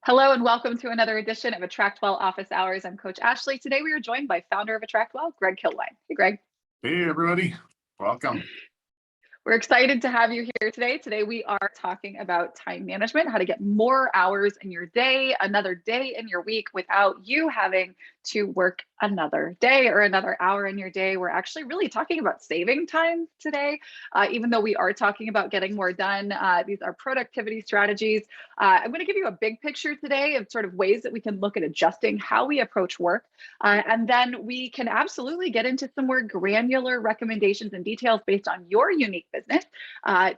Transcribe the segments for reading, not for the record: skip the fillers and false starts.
Hello and welcome to another edition of AttractWell Office Hours. I'm Coach Ashley. Today we are joined by founder of AttractWell, Greg Kilwine. Hey, Greg. Hey, everybody. Welcome. We're excited to have you here today. Today we are talking about time management, how to get more hours in your day, another day in your week without you having to work another day or another hour in your day. We're actually really talking about saving time today, even though we are talking about getting more done. These are productivity strategies. I'm going to give you a big picture today of sort of ways that we can look at adjusting how we approach work. And then we can absolutely get into some more granular recommendations and details based on your unique business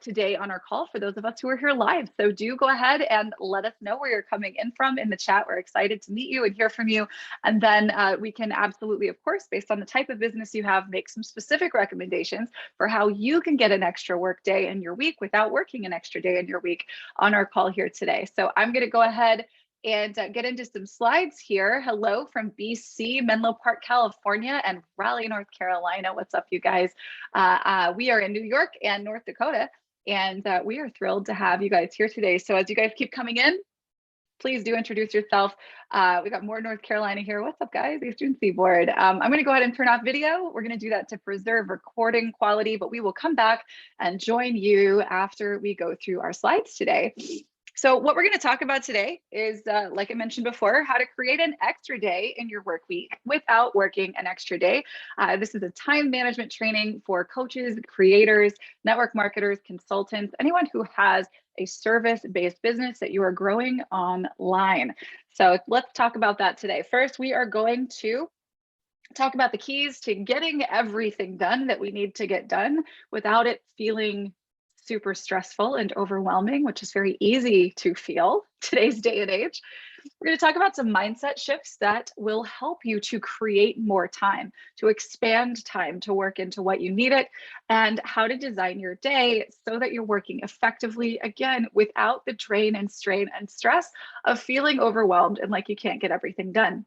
today on our call for those of us who are here live. So do go ahead and let us know where you're coming in from in the chat. We're excited to meet you and hear from you. And then we can absolutely, of course, based on the type of business you have, make some specific recommendations for how you can get an extra work day in your week without working an extra day in your week on our call here today. So I'm going to go ahead and get into some slides here. Hello from BC, Menlo Park, California, and Raleigh, North Carolina. What's up, you guys? We are in New York and North Dakota, and we are thrilled to have you guys here today. So as you guys keep coming in, please do introduce yourself. We got more North Carolina here. What's up, guys? Eastern Seaboard. I'm going to go ahead and turn off video. We're going to do that to preserve recording quality, but we will come back and join you after we go through our slides today. So what we're going to talk about today is, like I mentioned before, how to create an extra day in your work week without working an extra day. This is a time management training for coaches, creators, network marketers, consultants, anyone who has a service-based business that you are growing online. So let's talk about that today. First, we are going to talk about the keys to getting everything done that we need to get done without it feeling super stressful and overwhelming, which is very easy to feel today's day and age. We're going to talk about some mindset shifts that will help you to create more time, to expand time to work into what you need it, and how to design your day so that you're working effectively, again, without the drain and strain and stress of feeling overwhelmed and like you can't get everything done.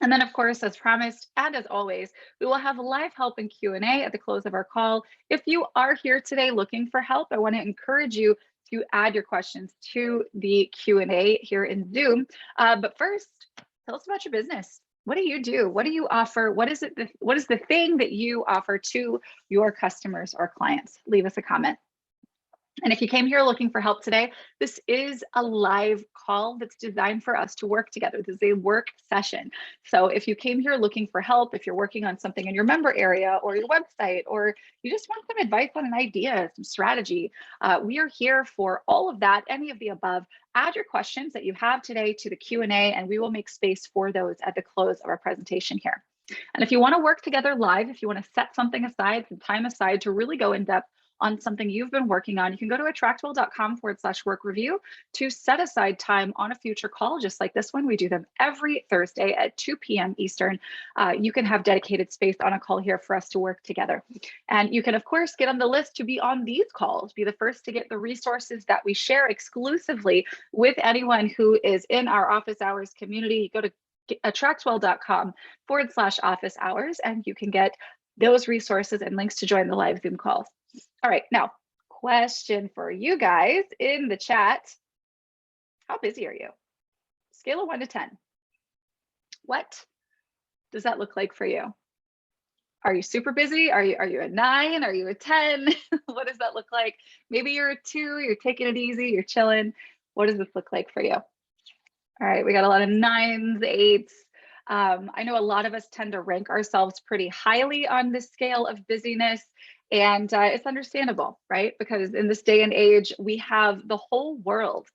And then, of course, as promised, and as always, we will have live help and Q&A at the close of our call. If you are here today looking for help, I want to encourage you to add your questions to the Q&A here in Zoom. But first, tell us about your business. What do you do? What do you offer? What is the thing that you offer to your customers or clients? Leave us a comment. And if you came here looking for help today, this is a live call that's designed for us to work together. This is a work session. So if you came here looking for help, if you're working on something in your member area or your website, or you just want some advice on an idea, some strategy, we are here for all of that, any of the above. Add your questions that you have today to the Q&A, and we will make space for those at the close of our presentation here. And if you want to work together live, if you want to set something aside, some time aside to really go in depth on something you've been working on, you can go to attractwell.com/work review to set aside time on a future call, just like this one. We do them every Thursday at 2 p.m. Eastern. You can have dedicated space on a call here for us to work together. And you can, of course, get on the list to be on these calls, be the first to get the resources that we share exclusively with anyone who is in our office hours community. Go to attractwell.com/office hours, and you can get those resources and links to join the live Zoom calls. All right, now, question for you guys in the chat. How busy are you? Scale of 1 to 10. What does that look like for you? Are you super busy? Are you a 9? Are you a 10? What does that look like? Maybe you're a 2, you're taking it easy, you're chilling. What does this look like for you? All right, we got a lot of 9s, 8s. I know a lot of us tend to rank ourselves pretty highly on this scale of busyness. And it's understandable, right? Because in this day and age, we have the whole world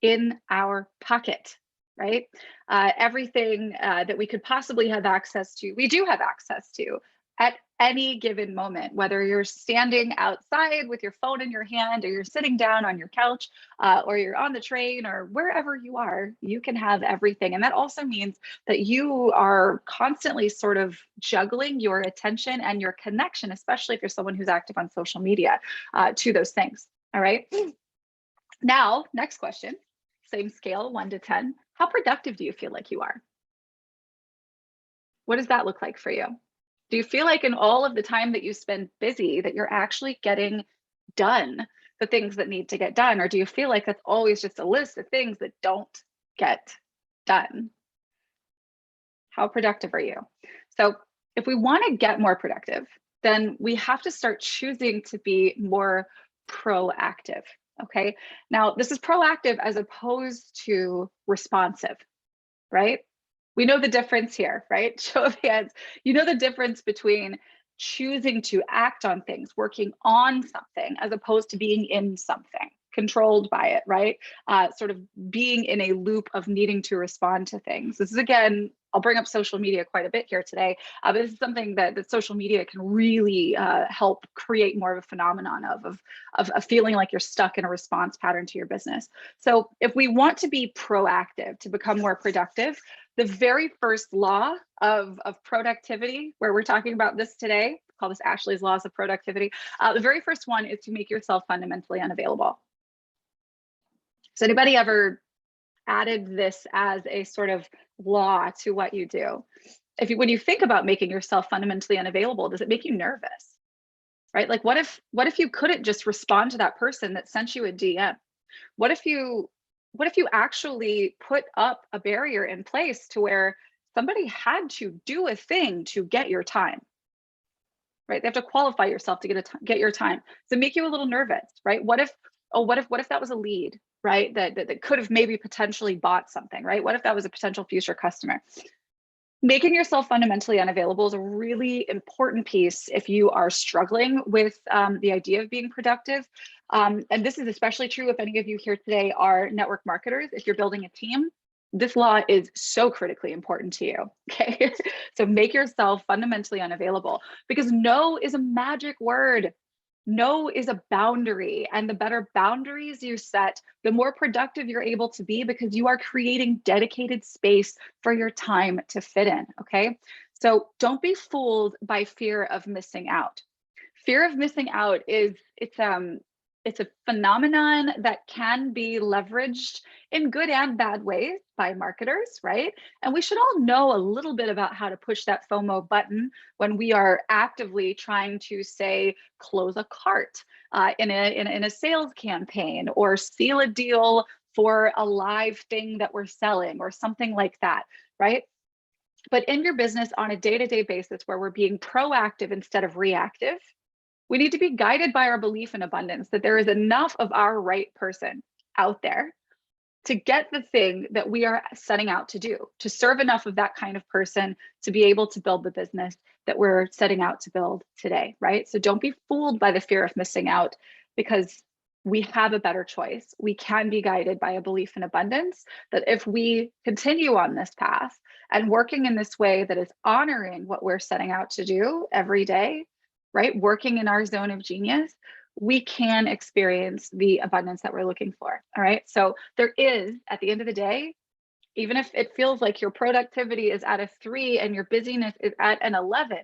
in our pocket, right? Everything that we could possibly have access to, we do have access to at any given moment, whether you're standing outside with your phone in your hand, or you're sitting down on your couch, or you're on the train, or wherever you are, you can have everything. And that also means that you are constantly sort of juggling your attention and your connection, especially if you're someone who's active on social media, to those things. All right. Now, next question, same scale, 1 to 10. How productive do you feel like you are? What does that look like for you? Do you feel like in all of the time that you spend busy that you're actually getting done the things that need to get done? Or do you feel like that's always just a list of things that don't get done. How productive are you? So if we want to get more productive, then we have to start choosing to be more proactive. Okay. Now, this is proactive as opposed to responsive, right? We know the difference here, right? Show of hands. You know the difference between choosing to act on things, working on something, as opposed to being in something, controlled by it, right? Sort of being in a loop of needing to respond to things. This is, again, I'll bring up social media quite a bit here today, but this is something that social media can really help create more of a phenomenon of feeling like you're stuck in a response pattern to your business. So if we want to be proactive, to become more productive, the very first law of productivity, where we're talking about this today, call this Ashley's laws of productivity. The very first one is to make yourself fundamentally unavailable. So anybody ever added this as a sort of law to what you do? When you think about making yourself fundamentally unavailable, does it make you nervous? Right? Like what if you couldn't just respond to that person that sent you a DM? What if you actually put up a barrier in place to where somebody had to do a thing to get your time? Right? They have to qualify yourself to get your time. So make you a little nervous, right? What if that was a lead, right? That could have maybe potentially bought something, right? What if that was a potential future customer? Making yourself fundamentally unavailable is a really important piece if you are struggling with the idea of being productive. And this is especially true if any of you here today are network marketers. If you're building a team, this law is so critically important to you, okay? So make yourself fundamentally unavailable, because no is a magic word. No is a boundary, and the better boundaries you set, the more productive you're able to be, because you are creating dedicated space for your time to fit in, okay? So don't be fooled by fear of missing out. Fear of missing out it's a phenomenon that can be leveraged in good and bad ways by marketers, right? And we should all know a little bit about how to push that FOMO button when we are actively trying to, say, close a cart in a sales campaign, or seal a deal for a live thing that we're selling, or something like that, right? But in your business on a day-to-day basis, where we're being proactive instead of reactive, we need to be guided by our belief in abundance, that there is enough of our right person out there to get the thing that we are setting out to do, to serve enough of that kind of person to be able to build the business that we're setting out to build today, right? So don't be fooled by the fear of missing out, because we have a better choice. We can be guided by a belief in abundance, that if we continue on this path and working in this way that is honoring what we're setting out to do every day, right? Working in our zone of genius, we can experience the abundance that we're looking for. All right. So there is, at the end of the day, even if it feels like your productivity is at a 3 and your busyness is at an 11,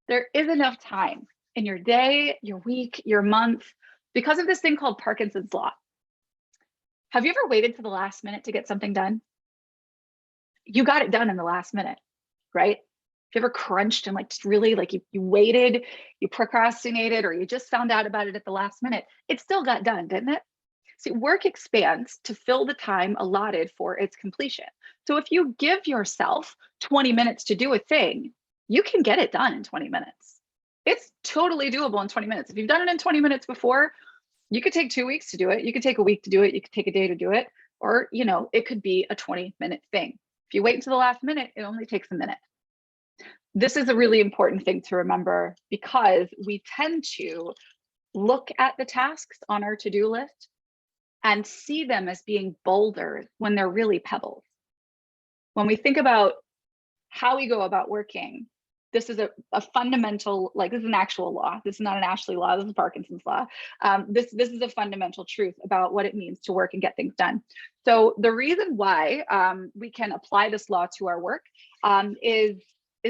there is enough time in your day, your week, your month, because of this thing called Parkinson's law. Have you ever waited to the last minute to get something done? You got it done in the last minute, right? You ever crunched and just really you waited, you procrastinated, or you just found out about it at the last minute? It still got done, didn't it? See, work expands to fill the time allotted for its completion. So if you give yourself 20 minutes to do a thing, you can get it done in 20 minutes. It's totally doable in 20 minutes. If you've done it in 20 minutes before, you could take 2 weeks to do it. You could take a week to do it. You could take a day to do it. Or, it could be a 20-minute thing. If you wait until the last minute, it only takes a minute. This is a really important thing to remember, because we tend to look at the tasks on our to-do list and see them as being boulders when they're really pebbles. When we think about how we go about working, this is a fundamental, this is an actual law. This is not an Ashley law, this is Parkinson's law. This is a fundamental truth about what it means to work and get things done. So the reason why we can apply this law to our work is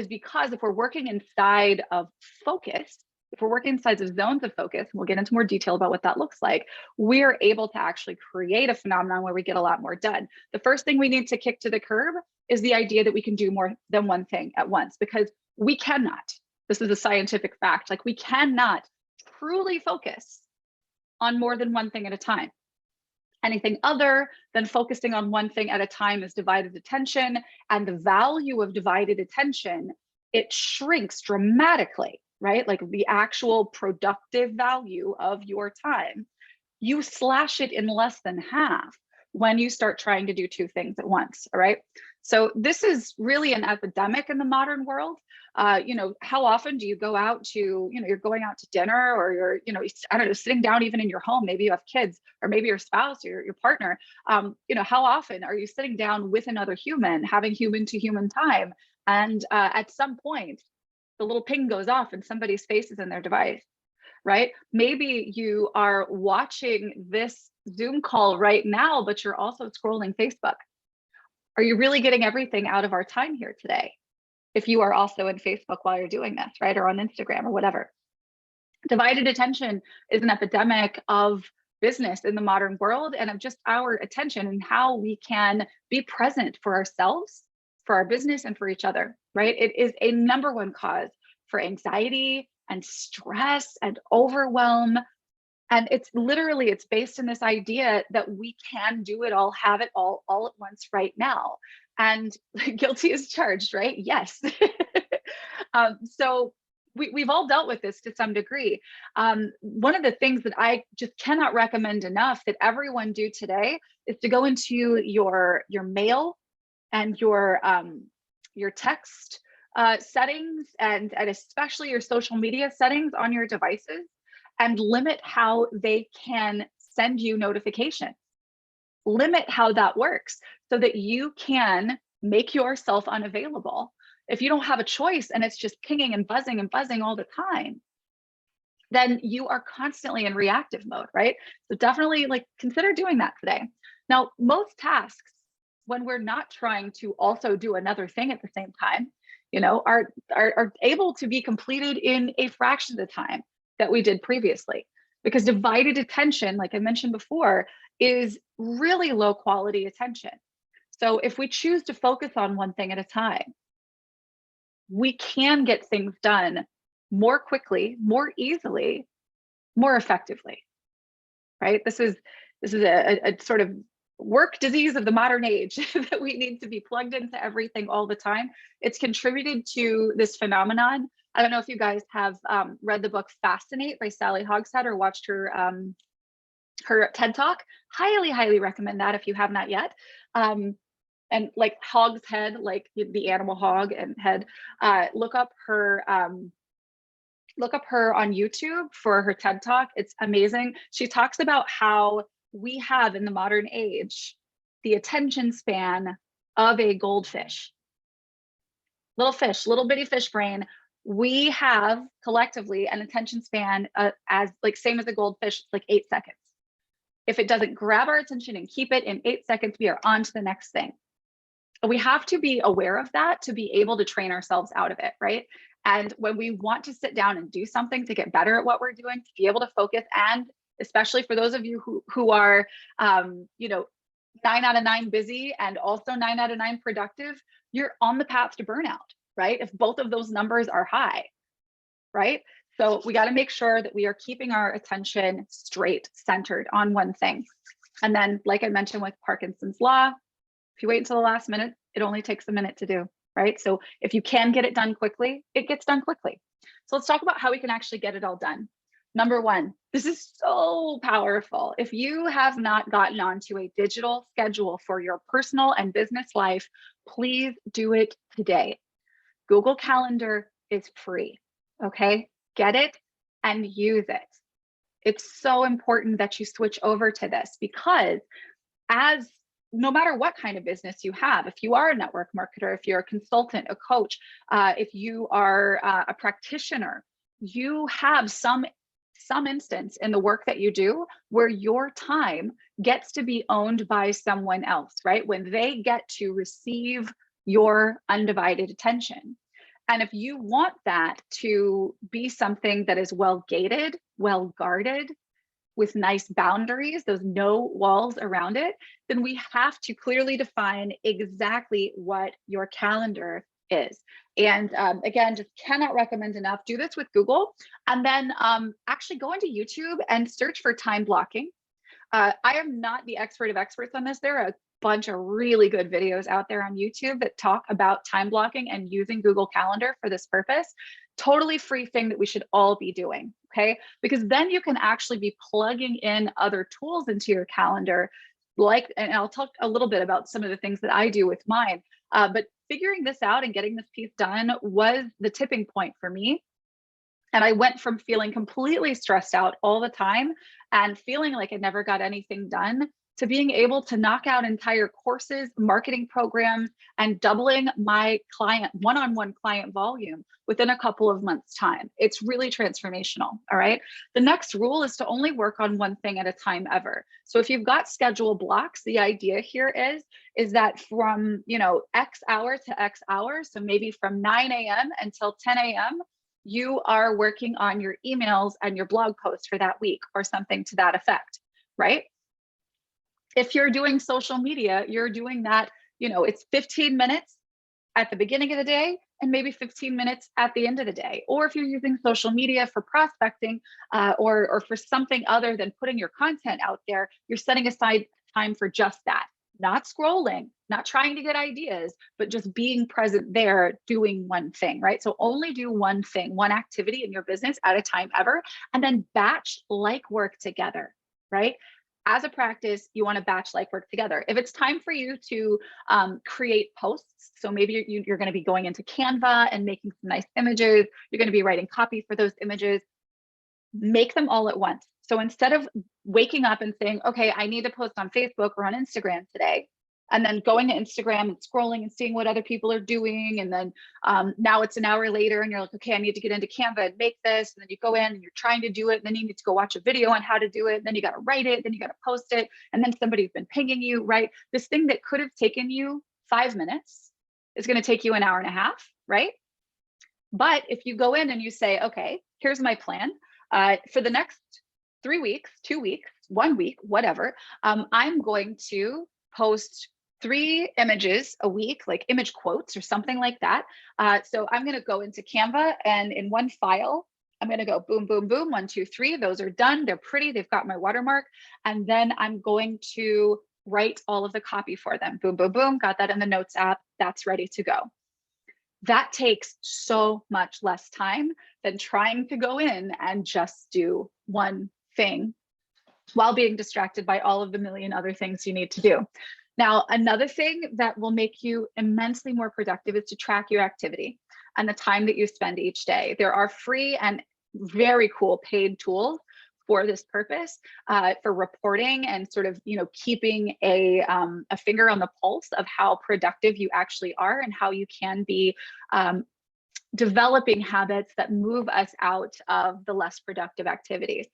because if we're working inside of focus, if we're working inside of zones of focus, and we'll get into more detail about what that looks like, we're able to actually create a phenomenon where we get a lot more done. The first thing we need to kick to the curb is the idea that we can do more than one thing at once, because we cannot. This is a scientific fact. We cannot truly focus on more than one thing at a time. Anything other than focusing on one thing at a time is divided attention, and the value of divided attention, it shrinks dramatically, right? Like the actual productive value of your time, you slash it in less than half when you start trying to do two things at once, all right? So this is really an epidemic in the modern world. How often do you go out to, you're going out to dinner, or you're, I don't know, sitting down even in your home, maybe you have kids, or maybe your spouse or your partner. How often are you sitting down with another human, having human to human time? And at some point, the little ping goes off and somebody's face is in their device, right? Maybe you are watching this Zoom call right now, but you're also scrolling Facebook. Are you really getting everything out of our time here today? If you are also in Facebook while you're doing this, right? Or on Instagram or whatever. Divided attention is an epidemic of business in the modern world, and of just our attention and how we can be present for ourselves, for our business, and for each other, right? It is a number one cause for anxiety and stress and overwhelm. And it's based in this idea that we can do it all, have it all at once right now. And guilty as charged, right? Yes. So we've all dealt with this to some degree. One of the things that I just cannot recommend enough that everyone do today is to go into your mail and your text settings, and especially your social media settings on your devices, and limit how they can send you notifications. Limit how that works so that you can make yourself unavailable. If you don't have a choice and it's just pinging and buzzing all the time, then you are constantly in reactive mode, right? So definitely consider doing that today. Now, most tasks, when we're not trying to also do another thing at the same time, are able to be completed in a fraction of the time that we did previously, because divided attention, like I mentioned before, is really low quality attention. So if we choose to focus on one thing at a time, we can get things done more quickly, more easily, more effectively, right? This is a sort of work disease of the modern age that we need to be plugged into everything all the time. It's contributed to this phenomenon. I don't know if you guys have read the book Fascinate by Sally Hogshead, or watched her TED Talk. Highly recommend that if you have not yet. And like Hog's Head, like the animal hog and head, look up her on YouTube for her TED Talk. It's amazing. She talks about how we have in the modern age the attention span of a goldfish. Little fish, little bitty fish brain. We have collectively an attention span as same as a goldfish, like 8 seconds. If it doesn't grab our attention and keep it in 8 seconds, we are on to the next thing. We have to be aware of that to be able to train ourselves out of it, right? And when we want to sit down and do something to get better at what we're doing, to be able to focus, and especially for those of you who are 9 out of 9 busy and also 9 out of 9 productive, you're on the path to burnout, right? If both of those numbers are high, right? So we got to make sure that we are keeping our attention straight, centered on one thing. And then, like I mentioned with Parkinson's law, if you wait until the last minute, it only takes a minute to do, right? So if you can get it done quickly, it gets done quickly. So let's talk about how we can actually get it all done. Number one, this is so powerful. If you have not gotten onto a digital schedule for your personal and business life, please do it today. Google Calendar is free, okay? Get it and use it. It's so important that you switch over to this, because no matter what kind of business you have, if you are a network marketer, if you're a consultant, a coach, if you are a practitioner, you have some instance in the work that you do where your time gets to be owned by someone else, right? When they get to receive your undivided attention. And if you want that to be something that is well gated, well guarded, with nice boundaries, those no walls around it, then we have to clearly define exactly what your calendar is. And again, just cannot recommend enough. Do this with Google, and then actually go into YouTube and search for time blocking. I am not the expert of experts on this. There are a bunch of really good videos out there on YouTube that talk about time blocking and using Google Calendar for this purpose. Totally free thing that we should all be doing, okay? Because then you can actually be plugging in other tools into your calendar, like, and I'll talk a little bit about some of the things that I do with mine, but figuring this out and getting this piece done was the tipping point for me. And I went from feeling completely stressed out all the time and feeling like I never got anything done to being able to knock out entire courses, marketing programs, and doubling my client, one-on-one client volume within a couple of months' time. It's really transformational, all right? The next rule is to only work on one thing at a time ever. So if you've got schedule blocks, the idea here is that from, X hour to X hour, so maybe from 9 a.m. until 10 a.m., you are working on your emails and your blog posts for that week or something to that effect, right? If you're doing social media, you're doing that, it's 15 minutes at the beginning of the day and maybe 15 minutes at the end of the day. Or if you're using social media for prospecting or for something other than putting your content out there, you're setting aside time for just that. Not scrolling, not trying to get ideas, but just being present there, doing one thing, right? So only do one thing, one activity in your business at a time ever, and then batch like work together, right? As a practice, you want to batch like work together. If it's time for you to create posts, so maybe you're going to be going into Canva and making some nice images, you're going to be writing copy for those images, make them all at once. So instead of waking up and saying, okay, I need to post on Facebook or on Instagram today, and then going to Instagram and scrolling and seeing what other people are doing. And then now it's an hour later and you're like, okay, I need to get into Canva and make this. And then you go in and you're trying to do it. And then you need to go watch a video on how to do it. And then you got to write it. Then you got to post it. And then somebody's been pinging you, right? This thing that could have taken you 5 minutes is going to take you an hour and a half, right? But if you go in and you say, okay, here's my plan for the next 3 weeks, 2 weeks, 1 week, whatever, I'm going to post 3 images a week, like image quotes or something like that. So I'm going to go into Canva and in one file, I'm going to go boom, boom, boom, 1, 2, 3. Those are done. They're pretty. They've got my watermark. And then I'm going to write all of the copy for them. Boom, boom, boom. Got that in the Notes app. That's ready to go. That takes so much less time than trying to go in and just do one thing while being distracted by all of the million other things you need to do. Now, another thing that will make you immensely more productive is to track your activity and the time that you spend each day. There are free and very cool paid tools for this purpose, for reporting and sort of, keeping a finger on the pulse of how productive you actually are and how you can be developing habits that move us out of the less productive activities.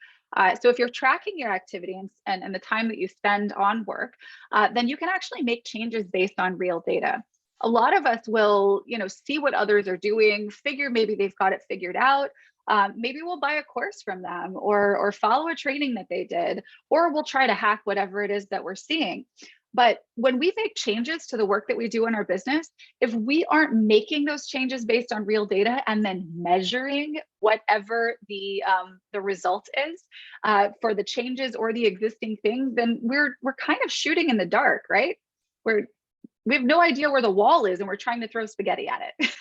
So if you're tracking your activity and the time that you spend on work, then you can actually make changes based on real data. A lot of us will, see what others are doing, figure maybe they've got it figured out. Maybe we'll buy a course from them or follow a training that they did, or we'll try to hack whatever it is that we're seeing. But when we make changes to the work that we do in our business, if we aren't making those changes based on real data and then measuring whatever the result is for the changes or the existing things, then we're kind of shooting in the dark, right? We have no idea where the wall is and we're trying to throw spaghetti at it,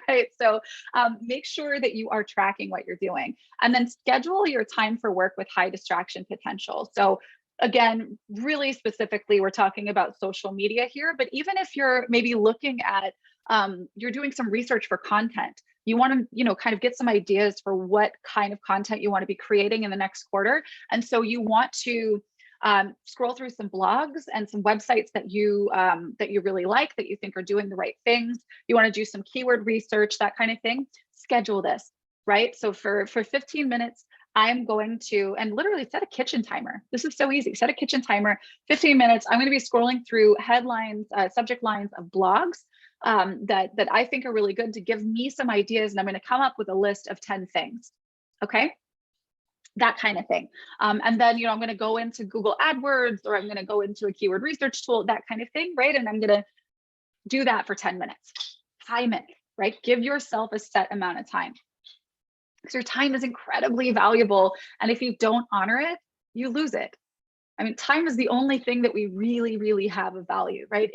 right? So make sure that you are tracking what you're doing and then schedule your time for work with high distraction potential. So again, really specifically, we're talking about social media here, but even if you're maybe looking at, you're doing some research for content, you want to, kind of get some ideas for what kind of content you want to be creating in the next quarter. And so you want to scroll through some blogs and some websites that you really like, that you think are doing the right things. You want to do some keyword research, that kind of thing. Schedule this, right? So for 15 minutes, I'm going to, and literally set a kitchen timer. This is so easy. Set a kitchen timer, 15 minutes. I'm going to be scrolling through headlines, subject lines of blogs that I think are really good to give me some ideas. And I'm going to come up with a list of 10 things. Okay. That kind of thing. And then, I'm going to go into Google AdWords, or I'm going to go into a keyword research tool, that kind of thing, right? And I'm going to do that for 10 minutes. Time it, right? Give yourself a set amount of time. Because your time is incredibly valuable. And if you don't honor it, you lose it. I mean, time is the only thing that we really, really have of value, right?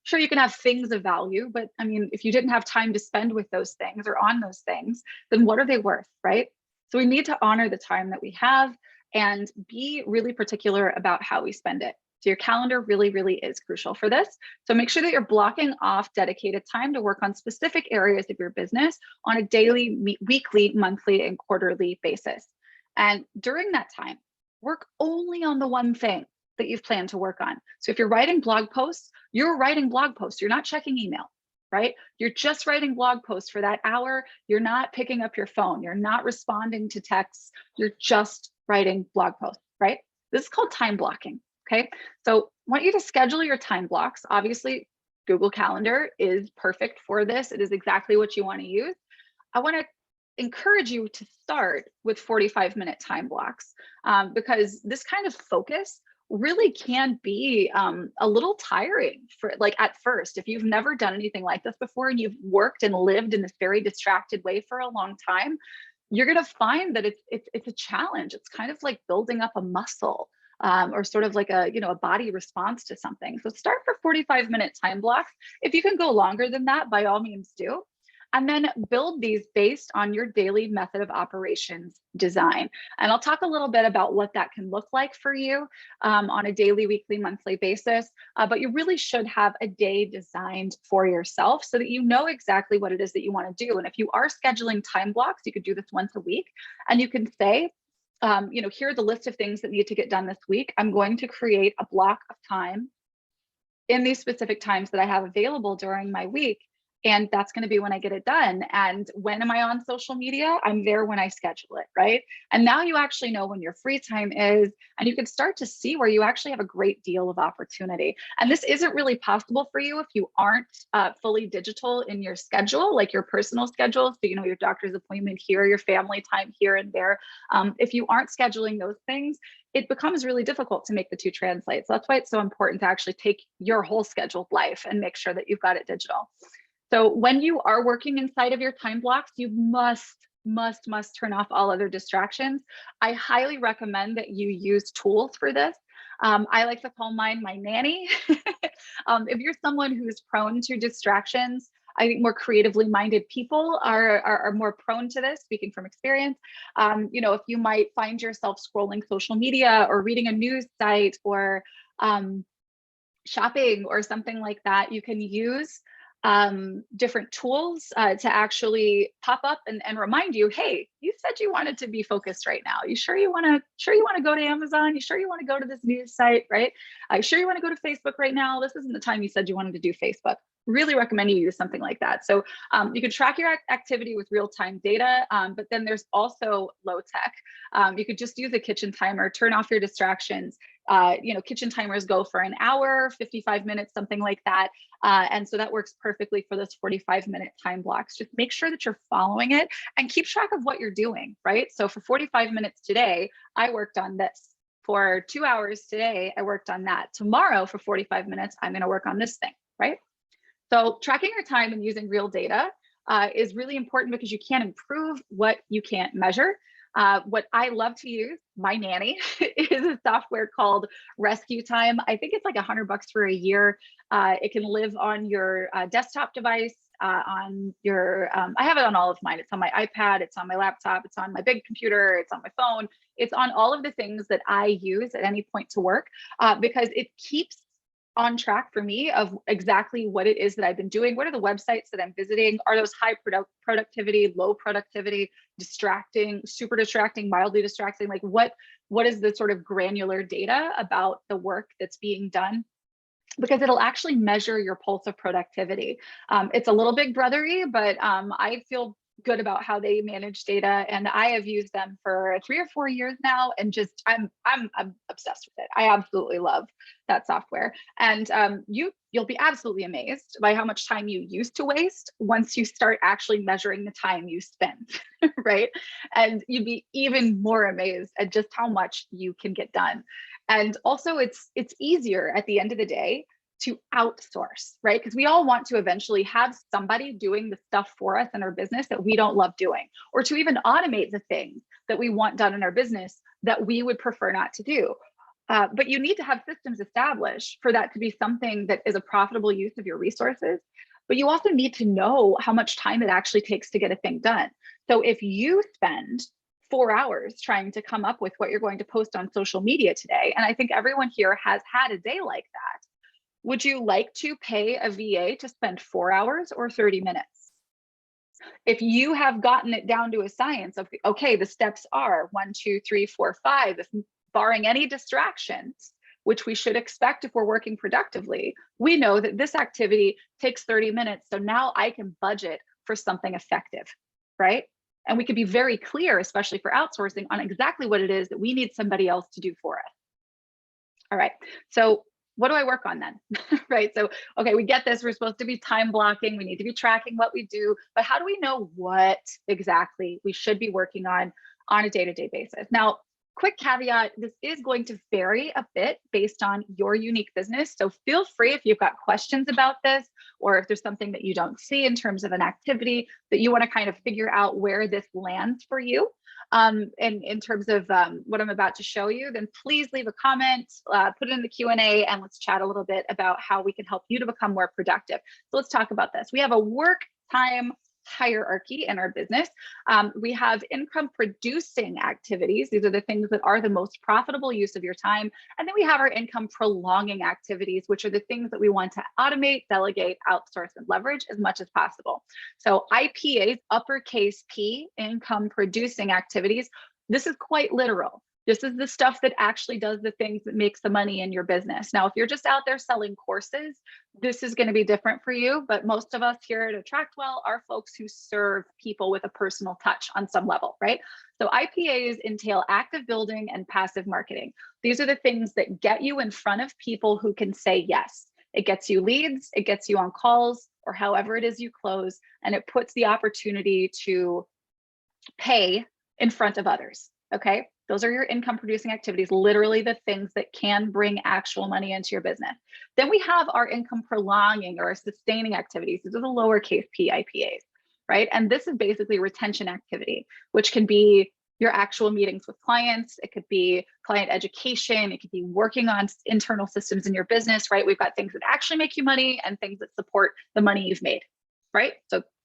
Sure, you can have things of value, but I mean, if you didn't have time to spend with those things or on those things, then what are they worth, right? So we need to honor the time that we have and be really particular about how we spend it. So your calendar really, really is crucial for this. So make sure that you're blocking off dedicated time to work on specific areas of your business on a daily, weekly, monthly, and quarterly basis. And during that time, work only on the one thing that you've planned to work on. So if you're writing blog posts, you're writing blog posts. You're not checking email, right? You're just writing blog posts for that hour. You're not picking up your phone. You're not responding to texts. You're just writing blog posts, right? This is called time blocking, okay? So I want you to schedule your time blocks. Obviously, Google Calendar is perfect for this. It is exactly what you want to use. I want to encourage you to start with 45-minute time blocks because this kind of focus really can be a little tiring for at first. If you've never done anything like this before and you've worked and lived in this very distracted way for a long time, you're going to find that it's a challenge. It's kind of like building up a muscle or sort of like a body response to something. So start for 45-minute time blocks. If you can go longer than that, by all means do. And then build these based on your daily method of operations design. And I'll talk a little bit about what that can look like for you on a daily, weekly, monthly basis. But you really should have a day designed for yourself so that you know exactly what it is that you want to do. And if you are scheduling time blocks, you could do this once a week and you can say, here are the list of things that need to get done this week. I'm going to create a block of time in these specific times that I have available during my week. And that's going to be when I get it done. And when am I on social media? I'm there when I schedule it, right? And now you actually know when your free time is, and you can start to see where you actually have a great deal of opportunity. And this isn't really possible for you if you aren't fully digital in your schedule, like your personal schedule. So, your doctor's appointment here, your family time here and there. If you aren't scheduling those things, it becomes really difficult to make the two translate. So that's why it's so important to actually take your whole scheduled life and make sure that you've got it digital. So when you are working inside of your time blocks, you must turn off all other distractions. I highly recommend that you use tools for this. I like to call mine my nanny. If you're someone who's prone to distractions, I think more creatively minded people are more prone to this, speaking from experience. If you might find yourself scrolling social media or reading a news site or shopping or something like that, you can use different tools to actually pop up and remind you, hey, you said you wanted to be focused right now. You sure you want to go to Amazon? You sure you want to go to this news site, right? You sure you want to go to Facebook right now? This isn't the time you said you wanted to do Facebook. Really recommend you use something like that. So you can track your activity with real-time data, but then there's also low tech. You could just use a kitchen timer, turn off your distractions. Kitchen timers go for an hour, 55 minutes, something like that. And so that works perfectly for this 45-minute time blocks. Just make sure that you're following it and keep track of what you're doing, right? So for 45 minutes today, I worked on this. For 2 hours today, I worked on that. Tomorrow for 45 minutes, I'm going to work on this thing, right? So tracking your time and using real data is really important because you can't improve what you can't measure. What I love to use, my nanny, is a software called Rescue Time. I think it's like $100 for a year. It can live on your desktop device, on your, I have it on all of mine. It's on my iPad, it's on my laptop, it's on my big computer, it's on my phone. It's on all of the things that I use at any point to work because it keeps on track for me of exactly what it is that I've been doing. What are the websites that I'm visiting? Are those high productivity, low productivity, distracting, super distracting, mildly distracting? Like what is the sort of granular data about the work that's being done? Because it'll actually measure your pulse of productivity. It's a little big brothery, but I feel good about how they manage data, and I have used them for 3 or 4 years now, and just I'm obsessed with it. I absolutely love that software, and you'll be absolutely amazed by how much time you used to waste once you start actually measuring the time you spend, right? And you'd be even more amazed at just how much you can get done. And also, it's easier at the end of the day to outsource, right? Because we all want to eventually have somebody doing the stuff for us in our business that we don't love doing, or to even automate the things that we want done in our business that we would prefer not to do. But you need to have systems established for that to be something that is a profitable use of your resources. But you also need to know how much time it actually takes to get a thing done. So if you spend 4 hours trying to come up with what you're going to post on social media today, and I think everyone here has had a day like that, would you like to pay a VA to spend 4 hours or 30 minutes? If you have gotten it down to a science of, okay, the steps are 1, 2, 3, 4, 5, if barring any distractions, which we should expect if we're working productively, we know that this activity takes 30 minutes. So now I can budget for something effective, right? And we could be very clear, especially for outsourcing, on exactly what it is that we need somebody else to do for us. All right, so what do I work on then? Right, so, okay, we get this, we're supposed to be time blocking, we need to be tracking what we do, but how do we know what exactly we should be working on a day-to-day basis? Now, quick caveat, this is going to vary a bit based on your unique business. So feel free if you've got questions about this, or if there's something that you don't see in terms of an activity that you want to kind of figure out where this lands for you. And in terms of what I'm about to show you, then please leave a comment, put it in the Q&A, and let's chat a little bit about how we can help you to become more productive. So let's talk about this. We have a work time hierarchy in our business. We have income producing activities. These are the things that are the most profitable use of your time. And then we have our income prolonging activities, which are the things that we want to automate, delegate, outsource, and leverage as much as possible. So IPAs, uppercase P, income producing activities. This is quite literal. This is the stuff that actually does the things that makes the money in your business. Now, if you're just out there selling courses, this is going to be different for you. But most of us here at AttractWell are folks who serve people with a personal touch on some level, right? So IPAs entail active building and passive marketing. These are the things that get you in front of people who can say yes. It gets you leads, it gets you on calls, or however it is you close, and it puts the opportunity to pay in front of others, okay? Those are your income producing activities, literally the things that can bring actual money into your business. Then we have our income prolonging or sustaining activities. These are the lowercase p IPAs, right? And this is basically retention activity, which can be your actual meetings with clients. It could be client education. It could be working on internal systems in your business, right? We've got things that actually make you money and things that support the money you've made, right?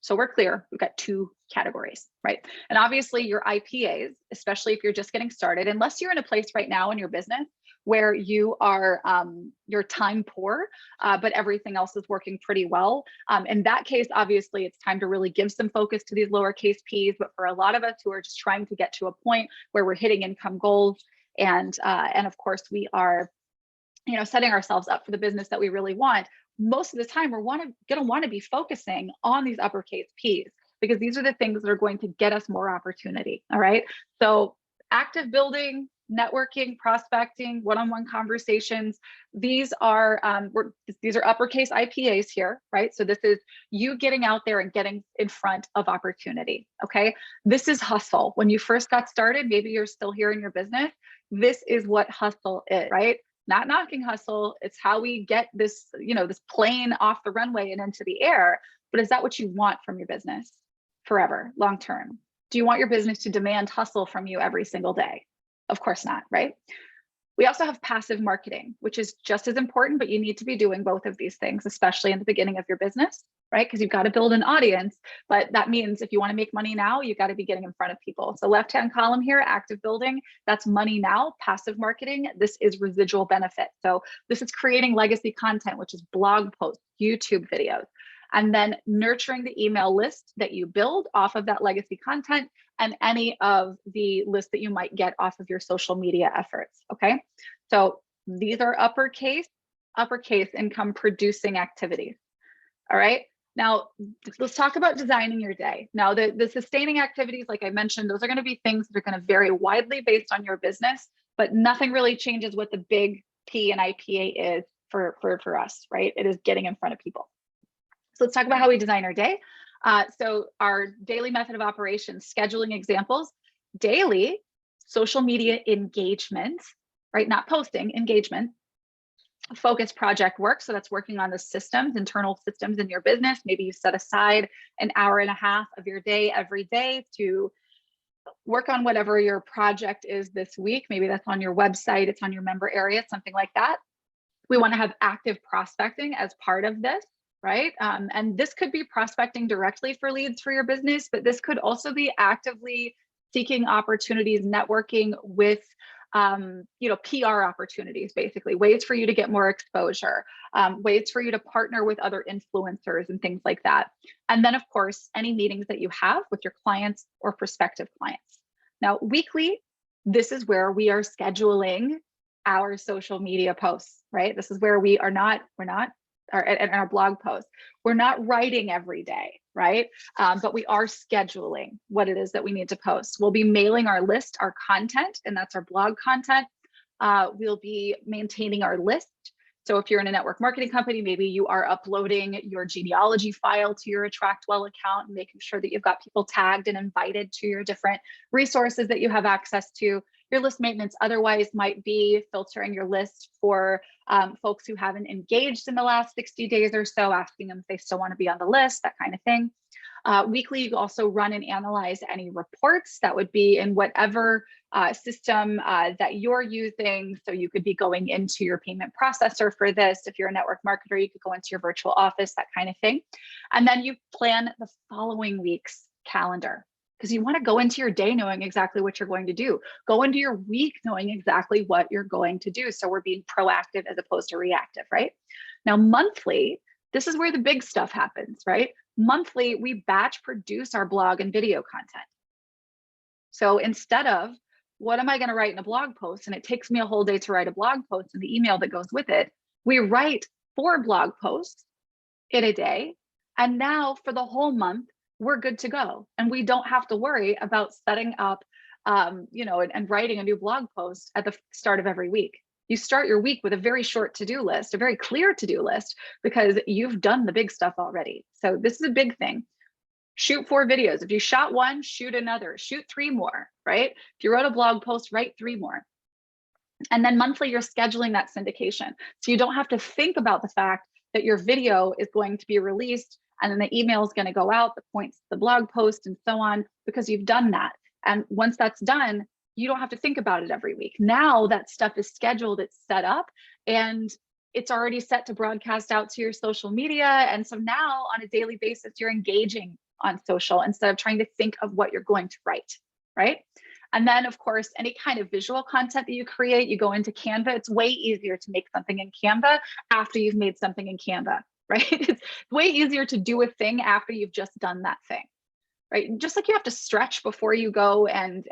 So we're clear, we've got two categories, right? And obviously your IPAs, especially if you're just getting started, unless you're in a place right now in your business where you are, you're time poor, but everything else is working pretty well. In that case, obviously it's time to really give some focus to these lowercase Ps, but for a lot of us who are just trying to get to a point where we're hitting income goals, and of course we are, you know, setting ourselves up for the business that we really want, most of the time we're going to want to be focusing on these uppercase Ps, because these are the things that are going to get us more opportunity. All right. So active building, networking, prospecting, one-on-one conversations. These are uppercase IPAs here, right? So this is you getting out there and getting in front of opportunity. Okay. This is hustle. When you first got started, maybe you're still here in your business. This is what hustle is, right? Not knocking hustle. It's how we get this, you know, this plane off the runway and into the air. But is that what you want from your business forever, long term? Do you want your business to demand hustle from you every single day? Of course not, right? We also have passive marketing, which is just as important, but you need to be doing both of these things, especially in the beginning of your business, right? Because you've got to build an audience, but that means if you want to make money now, you got to be getting in front of people. So left-hand column here, active building, that's money now. Passive marketing, this is residual benefit. So this is creating legacy content, which is blog posts, YouTube videos, and then nurturing the email list that you build off of that legacy content and any of the lists that you might get off of your social media efforts, okay? So these are uppercase income producing activities, all right? Now, let's talk about designing your day. Now, the sustaining activities, like I mentioned, those are gonna be things that are gonna vary widely based on your business, but nothing really changes what the big P and IPA is for us, right? It is getting in front of people. So let's talk about how we design our day. So our daily method of operation, scheduling examples, daily social media engagement, right? Not posting, engagement, focus project work. So that's working on the systems, internal systems in your business. Maybe you set aside an hour and a half of your day every day to work on whatever your project is this week. Maybe that's on your website, it's on your member area, something like that. We want to have active prospecting as part of this, right? And this could be prospecting directly for leads for your business, but this could also be actively seeking opportunities, networking with PR opportunities, basically ways for you to get more exposure, ways for you to partner with other influencers and things like that. And then of course, any meetings that you have with your clients or prospective clients. Now, weekly, this is where we are scheduling our social media posts, right? This is where we're not, or in our blog posts, we're not writing every day, right? But we are scheduling what it is that we need to post. We'll be mailing our list, our content, and that's our blog content. We'll be maintaining our list. So if you're in a network marketing company, maybe you are uploading your genealogy file to your AttractWell account and making sure that you've got people tagged and invited to your different resources that you have access to. Your list maintenance otherwise might be filtering your list for folks who haven't engaged in the last 60 days or so, asking them if they still want to be on the list, that kind of thing. Weekly, you also run and analyze any reports that would be in whatever system that you're using. So you could be going into your payment processor for this. If you're a network marketer, you could go into your virtual office, that kind of thing. And then you plan the following week's calendar, because you want to go into your day knowing exactly what you're going to do. Go into your week knowing exactly what you're going to do. So we're being proactive as opposed to reactive, right? Now, monthly, this is where the big stuff happens, right? Monthly, we batch produce our blog and video content. So instead of, what am I going to write in a blog post? And it takes me a whole day to write a blog post and the email that goes with it. We write 4 blog posts in a day. And now for the whole month, we're good to go. And we don't have to worry about setting up, and writing a new blog post at the start of every week. You start your week with a very short to-do list, a very clear to-do list, because you've done the big stuff already. So this is a big thing. Shoot 4 videos. If you shot 1, shoot another, shoot 3 more, right? If you wrote a blog post, write 3 more. And then monthly, you're scheduling that syndication. So you don't have to think about the fact that your video is going to be released and then the email is going to go out, the points, the blog post, and so on, because you've done that. And once that's done, you don't have to think about it every week. Now that stuff is scheduled, it's set up, and it's already set to broadcast out to your social media. And so now on a daily basis, you're engaging on social instead of trying to think of what you're going to write, right? And then of course, any kind of visual content that you create, you go into Canva. It's way easier to make something in Canva after you've made something in Canva, right? It's way easier to do a thing after you've just done that thing. Right? Just like you have to stretch before you go and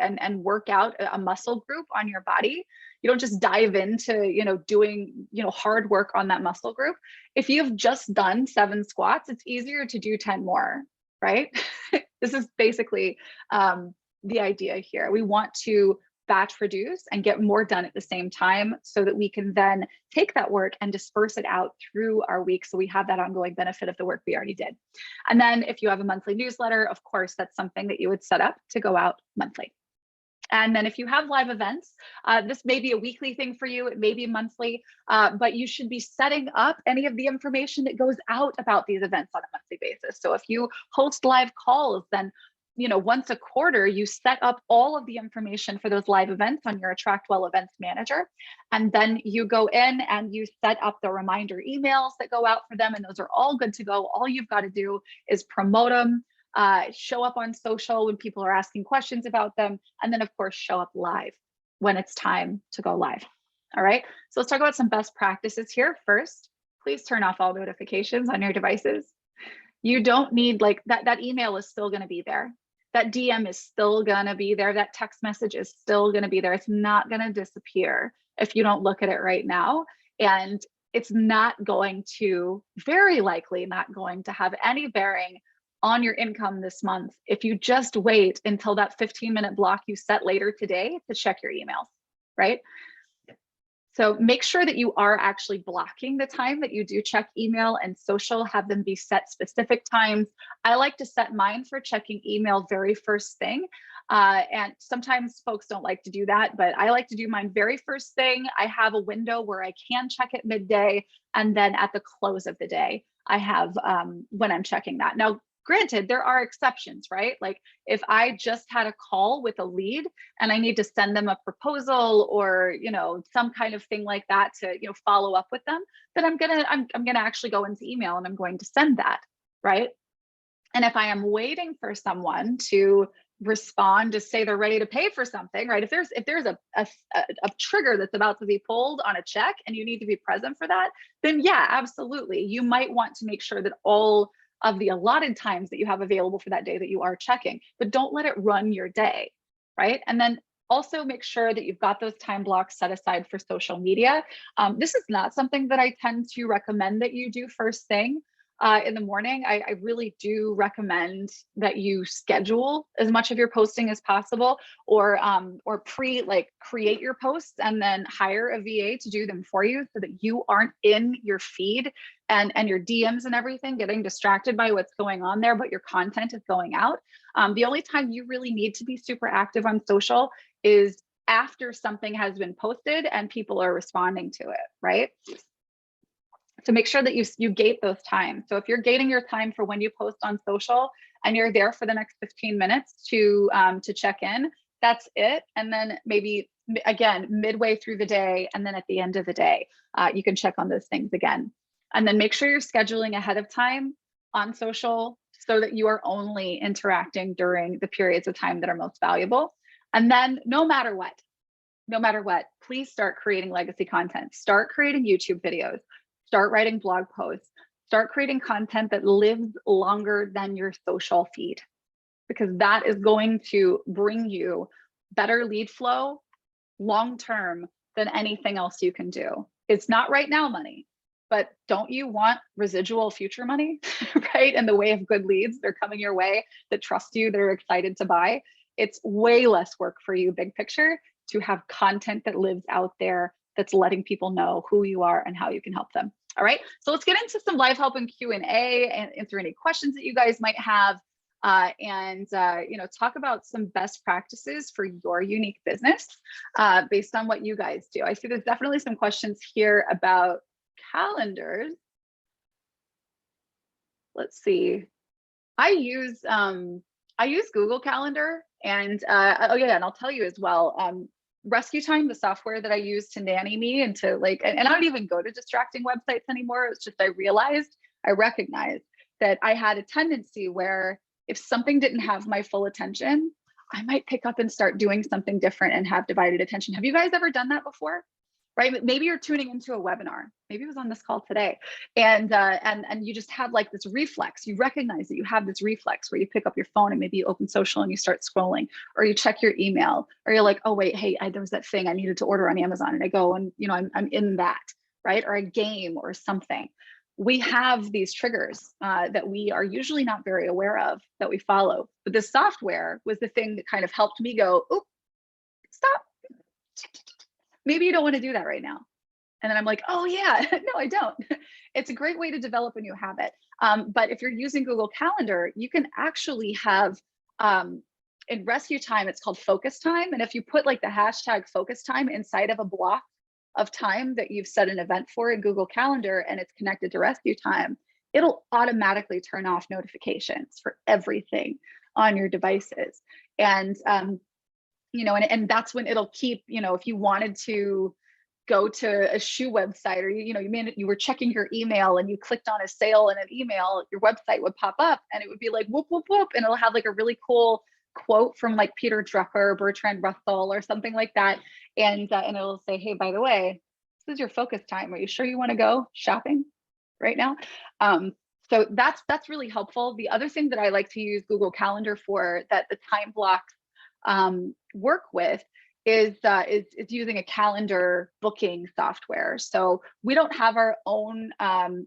work out a muscle group on your body. You don't just dive into, doing, hard work on that muscle group. If you've just done 7 squats, it's easier to do 10 more, right? This is basically the idea here. We want to batch produce and get more done at the same time so that we can then take that work and disperse it out through our week. So we have that ongoing benefit of the work we already did. And then if you have a monthly newsletter, of course, that's something that you would set up to go out monthly. And then if you have live events, this may be a weekly thing for you, it may be monthly, but you should be setting up any of the information that goes out about these events on a monthly basis. So if you host live calls, then once a quarter, you set up all of the information for those live events on your AttractWell Events Manager. And then you go in and you set up the reminder emails that go out for them. And those are all good to go. All you've got to do is promote them, show up on social when people are asking questions about them. And then of course, show up live when it's time to go live. All right. So let's talk about some best practices here. First, please turn off all notifications on your devices. You don't need that email is still going to be there. That DM is still going to be there. That text message is still going to be there. It's not going to disappear if you don't look at it right now. And it's not going to, very likely not going to have any bearing on your income this month if you just wait until that 15-minute block you set later today to check your emails, right? So make sure that you are actually blocking the time that you do check email and social, have them be set specific times. I like to set mine for checking email very first thing. And sometimes folks don't like to do that, but I like to do mine very first thing. I have a window where I can check it midday, and then at the close of the day, I have when I'm checking that. Now, Granted, there are exceptions, right? Like if I just had a call with a lead and I need to send them a proposal or, some kind of thing like that to, follow up with them, then I'm gonna actually go into email and I'm going to send that, right? And if I am waiting for someone to respond to say they're ready to pay for something, right? If there's a trigger that's about to be pulled on a check and you need to be present for that, then yeah, absolutely. You might want to make sure that all of the allotted times that you have available for that day that you are checking, but don't let it run your day, right? And then also make sure that you've got those time blocks set aside for social media. This is not something that I tend to recommend that you do first thing in the morning. I really do recommend that you schedule as much of your posting as possible, or create your posts and then hire a VA to do them for you so that you aren't in your feed and your DMs and everything getting distracted by what's going on there, but your content is going out. The only time you really need to be super active on social is after something has been posted and people are responding to it, right? So make sure that you gate those times. So if you're gating your time for when you post on social and you're there for the next 15 minutes to check in, that's it. And then maybe again, midway through the day, and then at the end of the day, you can check on those things again. And then make sure you're scheduling ahead of time on social so that you are only interacting during the periods of time that are most valuable. And then no matter what, please start creating legacy content. Start creating YouTube videos. Start writing blog posts, start creating content that lives longer than your social feed, because that is going to bring you better lead flow long-term than anything else you can do. It's not right now money, but don't you want residual future money, right? In the way of good leads, they're coming your way that trust you, that are excited to buy. It's way less work for you, big picture, to have content that lives out there that's letting people know who you are and how you can help them. All right, so let's get into some live help and Q&A and answer any questions that you guys might have, and talk about some best practices for your unique business based on what you guys do. I see there's definitely some questions here about calendars. Let's see. I use Google Calendar, and oh yeah, and I'll tell you as well. Rescue Time, the software that I use to nanny me and to and I don't even go to distracting websites anymore. It's just I recognized that I had a tendency where if something didn't have my full attention, I might pick up and start doing something different and have divided attention. Have you guys ever done that before? Right? Maybe you're tuning into a webinar. Maybe it was on this call today, and you just have like this reflex. You recognize that you have this reflex where you pick up your phone and maybe you open social and you start scrolling, or you check your email, or you're like, oh wait, hey, there was that thing I needed to order on Amazon, and I go and I'm in that, right? Or a game or something. We have these triggers that we are usually not very aware of that we follow, but the software was the thing that kind of helped me go, oh, stop. Maybe you don't want to do that right now. And then I'm like, oh yeah, no, I don't. It's a great way to develop a new habit. But if you're using Google Calendar, you can actually have, in Rescue Time, it's called Focus Time. And if you put like the hashtag Focus Time inside of a block of time that you've set an event for in Google Calendar and it's connected to Rescue Time, it'll automatically turn off notifications for everything on your devices. And and that's when it'll keep, if you wanted to go to a shoe website, or you were checking your email and you clicked on a sale in an email, your website would pop up and it would be like whoop whoop whoop, and it'll have like a really cool quote from like Peter Drucker or Bertrand Russell or something like that, and it'll say, hey, by the way, this is your focus time. Are you sure you want to go shopping right now? So that's really helpful. The other thing that I like to use Google Calendar for, that the time blocks work with, is using a calendar booking software. So we don't have our own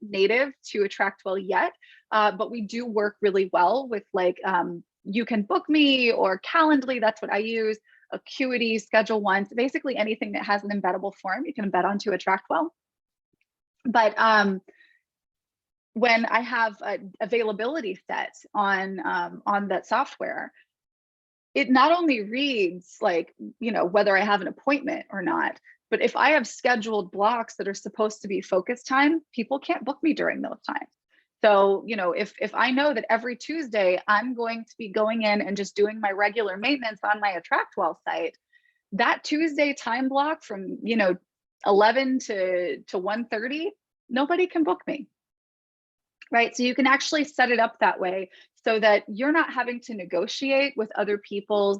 native to AttractWell yet, but we do work really well with like You Can Book Me or Calendly. That's what I use. Acuity, Schedule Once, basically anything that has an embeddable form, you can embed onto AttractWell. But when I have availability set on that software, it not only reads like, whether I have an appointment or not, but if I have scheduled blocks that are supposed to be focus time, people can't book me during those times. So, if I know that every Tuesday I'm going to be going in and just doing my regular maintenance on my AttractWell site, that Tuesday time block from, 11 to 1:30, nobody can book me. Right? So you can actually set it up that way so that you're not having to negotiate with other people's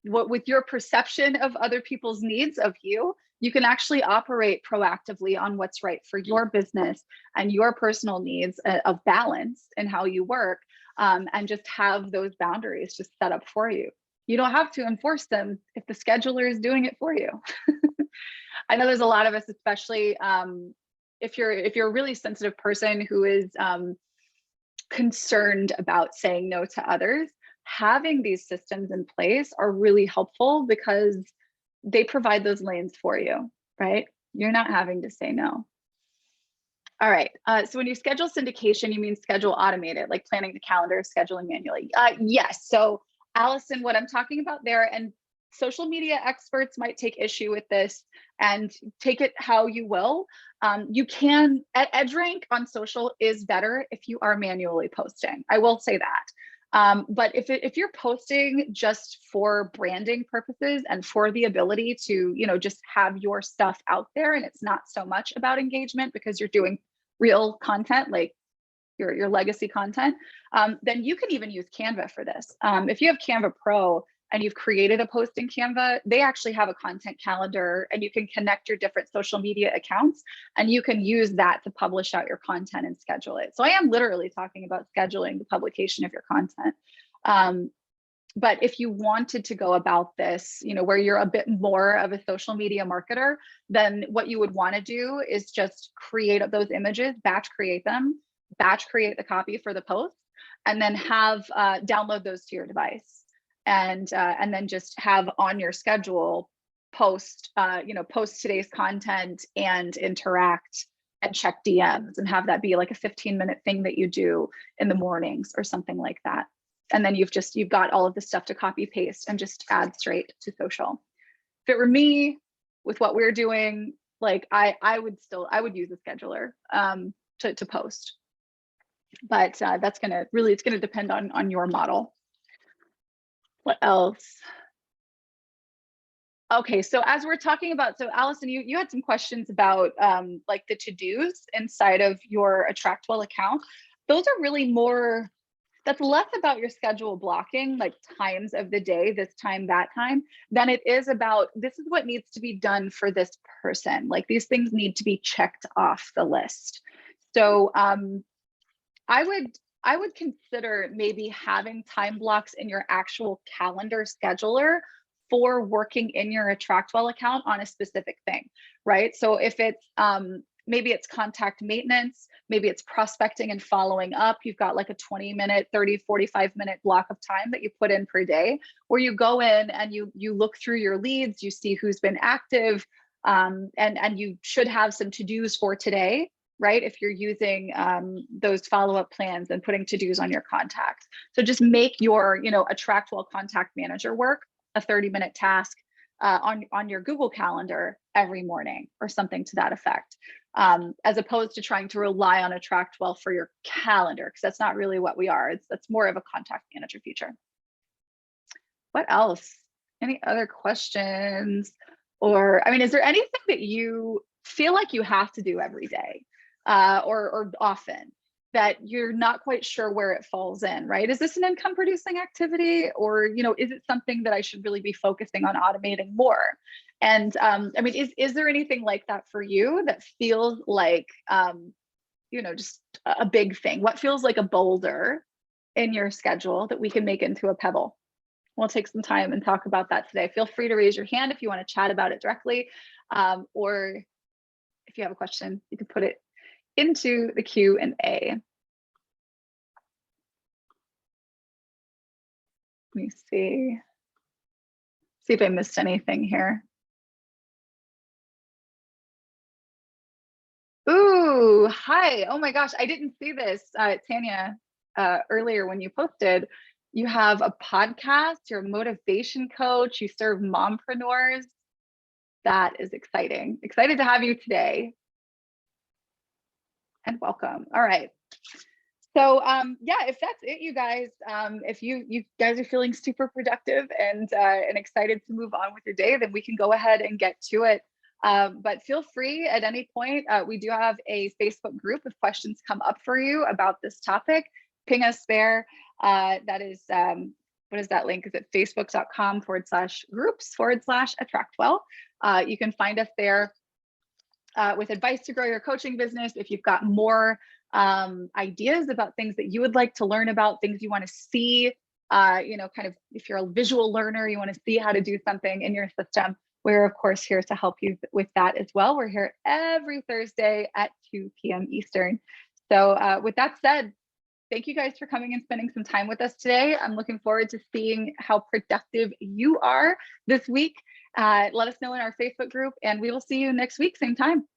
with your perception of other people's needs of you. You can actually operate proactively on what's right for your business and your personal needs of balance in how you work, and just have those boundaries just set up for you. You don't have to enforce them if the scheduler is doing it for you. I know there's a lot of us, especially if you're a really sensitive person who is concerned about saying no to others, having these systems in place are really helpful because they provide those lanes for you, right? You're not having to say no. All right, so when you schedule syndication, you mean schedule automated, like planning the calendar, scheduling manually? Yes, so Allison, what I'm talking about there, and social media experts might take issue with this and take it how you will. You can, edge rank on social is better if you are manually posting. I will say that. But if you're posting just for branding purposes and for the ability to, just have your stuff out there, and it's not so much about engagement because you're doing real content, like your legacy content, then you can even use Canva for this. If you have Canva Pro and you've created a post in Canva, they actually have a content calendar, and you can connect your different social media accounts, and you can use that to publish out your content and schedule it. So I am literally talking about scheduling the publication of your content. But if you wanted to go about this, where you're a bit more of a social media marketer, then what you would want to do is just create those images, batch create them, batch create the copy for the post, and then have download those to your device. And then just have on your schedule post today's content and interact and check DMs, and have that be like a 15-minute thing that you do in the mornings or something like that. And then you've got all of the stuff to copy paste and just add straight to social. If it were me, with what we're doing, like I would use a scheduler to post. But it's gonna depend on your model. What else? Okay, so as we're talking about, so Allison, you had some questions about like the to-dos inside of your AttractWell account. Those are really more, that's less about your schedule blocking, like times of the day, this time, that time, than it is about, this is what needs to be done for this person. Like these things need to be checked off the list. So I would consider maybe having time blocks in your actual calendar scheduler for working in your AttractWell account on a specific thing, right? So if it's maybe it's contact maintenance, maybe it's prospecting and following up, you've got like a 20-minute, 30, 45-minute block of time that you put in per day, where you go in and you look through your leads, you see who's been active, and you should have some to-dos for today, right? If you're using those follow-up plans and putting to-dos on your contacts. So just make your, AttractWell contact manager work a 30-minute task on your Google Calendar every morning or something to that effect, as opposed to trying to rely on AttractWell for your calendar, because that's not really what we are. That's more of a contact manager feature. What else? Any other questions? Or, I mean, is there anything that you feel like you have to do every day or often that you're not quite sure where it falls in, right? Is this an income producing activity, or, is it something that I should really be focusing on automating more? And I mean, is there anything like that for you that feels like, just a big thing? What feels like a boulder in your schedule that we can make into a pebble? We'll take some time and talk about that today. Feel free to raise your hand if you want to chat about it directly, or if you have a question, you can put it into the Q&A. Let me see if I missed anything here. Ooh, hi. Oh my gosh, I didn't see this, Tanya, earlier when you posted. You have a podcast, you're a motivation coach, you serve mompreneurs. That is exciting. Excited to have you today. And welcome. All right. So yeah, if that's it, you guys, if you guys are feeling super productive and excited to move on with your day, then we can go ahead and get to it. But feel free at any point. We do have a Facebook group. If questions come up for you about this topic, ping us there. That is, what is that link? Is it facebook.com/groups/AttractWell? You can find us there with advice to grow your coaching business. If you've got more ideas about things that you would like to learn about, things you want to see, kind of if you're a visual learner, you want to see how to do something in your system, we're of course here to help you with that as well. We're here every Thursday at 2 p.m. Eastern. So with that said, thank you guys for coming and spending some time with us today. I'm looking forward to seeing how productive you are this week. Let us know in our Facebook group, and we will see you next week, same time.